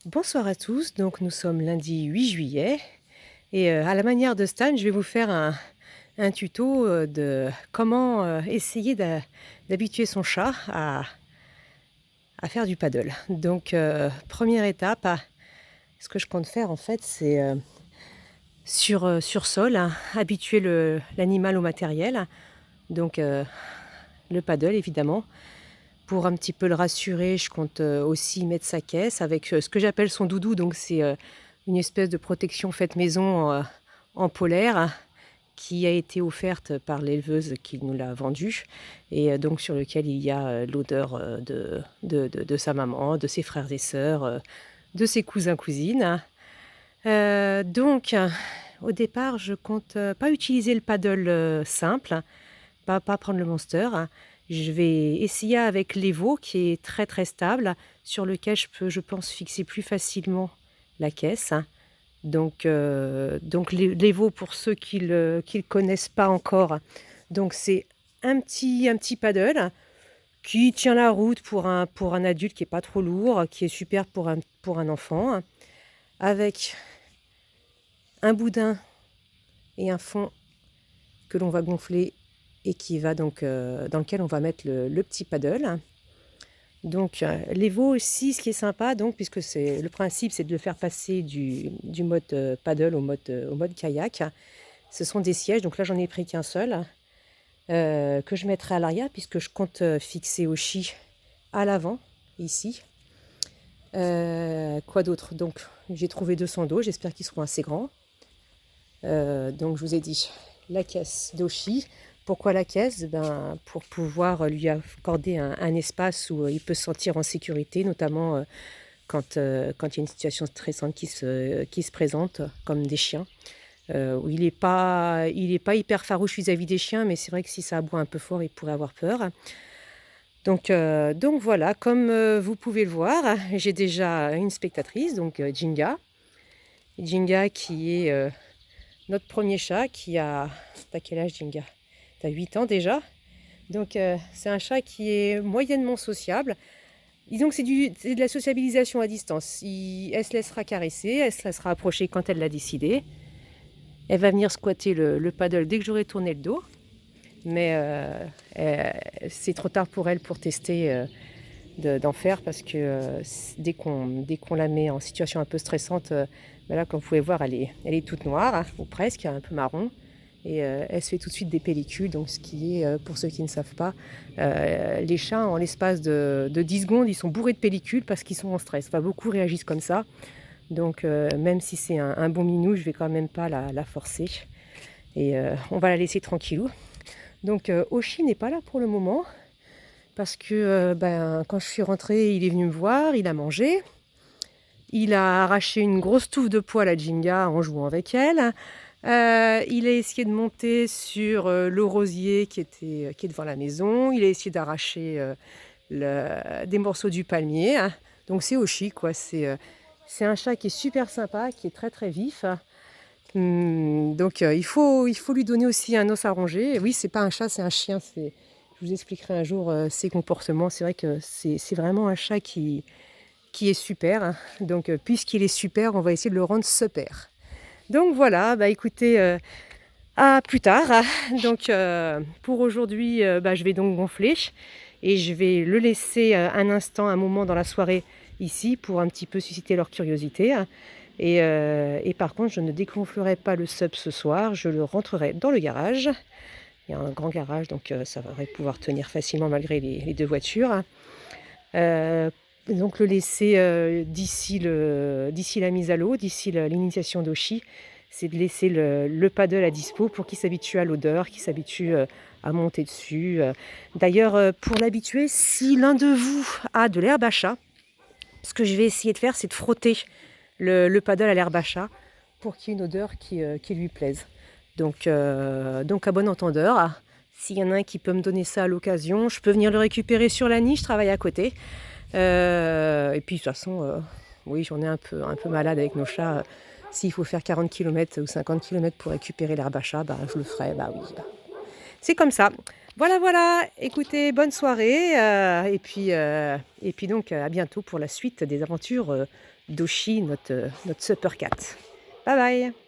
Bonsoir à tous, donc nous sommes lundi 8 juillet et à la manière de Stan, je vais vous faire un tuto de comment essayer d'habituer son chat à faire du paddle. Donc première étape, ce que je compte faire en fait, c'est sur sol, hein, habituer l'animal au matériel, donc le paddle évidemment. Pour un petit peu le rassurer, je compte aussi mettre sa caisse avec ce que j'appelle son doudou. Donc c'est une espèce de protection faite maison en polaire qui a été offerte par l'éleveuse qui nous l'a vendue et donc sur lequel il y a l'odeur de sa maman, de ses frères et sœurs, de ses cousins, cousines. Donc au départ, je compte pas utiliser le paddle simple, pas prendre le monster. Je vais essayer avec l'Evo qui est très très stable, sur lequel je peux, je pense, fixer plus facilement la caisse. Donc l'Evo, pour ceux qui le connaissent pas encore, donc c'est un petit paddle qui tient la route pour un adulte, qui est pas trop lourd, qui est super pour un enfant, avec un boudin et un fond que l'on va gonfler et qui va donc dans lequel on va mettre le petit paddle. Donc l'Evo aussi, ce qui est sympa, donc, puisque c'est le principe, c'est de le faire passer du mode paddle au mode kayak. Ce sont des sièges, donc là j'en ai pris qu'un seul, que je mettrai à l'arrière, puisque je compte fixer Oshi à l'avant, ici. Quoi d'autre? Donc j'ai trouvé 200 dos, j'espère qu'ils seront assez grands. Donc je vous ai dit la caisse d'Oshi. Pourquoi la caisse? Pour pouvoir lui accorder un espace où il peut se sentir en sécurité, notamment quand il y a une situation stressante qui se présente, comme des chiens, où il n'est pas hyper farouche vis-à-vis des chiens, mais c'est vrai que si ça aboie un peu fort, il pourrait avoir peur. Donc voilà, comme vous pouvez le voir, j'ai déjà une spectatrice, donc Jinga. Jinga qui est notre premier chat, qui a... T'as quel âge, Jinga? T'as 8 ans déjà. Donc c'est un chat qui est moyennement sociable. Disons que c'est de la sociabilisation à distance. Elle se laissera caresser, elle se laissera approcher quand elle l'a décidé. Elle va venir squatter le paddle dès que j'aurai tourné le dos. Mais c'est trop tard pour elle pour tester d'en faire, parce que dès qu'on la met en situation un peu stressante, là, comme vous pouvez voir, elle est toute noire, hein, ou presque, un peu marron. Et elle se fait tout de suite des pellicules, donc ce qui est, pour ceux qui ne savent pas, les chats, en l'espace de 10 secondes, ils sont bourrés de pellicules parce qu'ils sont en stress. Enfin, beaucoup réagissent comme ça. Donc même si c'est un bon minou, je ne vais quand même pas la forcer. Et on va la laisser tranquillou. Donc Oshi n'est pas là pour le moment, parce que quand je suis rentrée, il est venu me voir, il a mangé. Il a arraché une grosse touffe de poils à Jinga en jouant avec elle. Il a essayé de monter sur le rosier qui est devant la maison. Il a essayé d'arracher des morceaux du palmier. Donc c'est Oshi, quoi. C'est un chat qui est super sympa, qui est très très vif. Donc il faut lui donner aussi un os à ronger. Oui, c'est pas un chat, c'est un chien. Je vous expliquerai un jour ses comportements. C'est vrai que c'est vraiment un chat qui est super. Donc puisqu'il est super, on va essayer de le rendre super. Donc voilà, écoutez, à plus tard. Donc pour aujourd'hui, je vais donc gonfler et je vais le laisser un instant, un moment dans la soirée ici, pour un petit peu susciter leur curiosité. Et par contre, je ne dégonflerai pas le sub ce soir, je le rentrerai dans le garage. Il y a un grand garage, donc ça va pouvoir tenir facilement malgré les deux voitures. Donc le laisser d'ici la mise à l'eau, d'ici l'initiation d'Oshi, c'est de laisser le paddle à dispo pour qu'il s'habitue à l'odeur, qu'il s'habitue à monter dessus. D'ailleurs, pour l'habituer, si l'un de vous a de l'herbe à chat, ce que je vais essayer de faire, c'est de frotter le paddle à l'herbe à chat pour qu'il y ait une odeur qui lui plaise. Donc à bon entendeur, s'il y en a un qui peut me donner ça à l'occasion, je peux venir le récupérer sur la niche, je travaille à côté. Et puis de toute façon, oui, j'en ai un peu malade avec nos chats. S'il faut faire 40 km ou 50 km pour récupérer l'herbe à chat, je le ferai, oui. C'est comme ça. Voilà, voilà, écoutez, bonne soirée, et puis donc à bientôt pour la suite des aventures d'Oshi, notre super cat. Bye bye.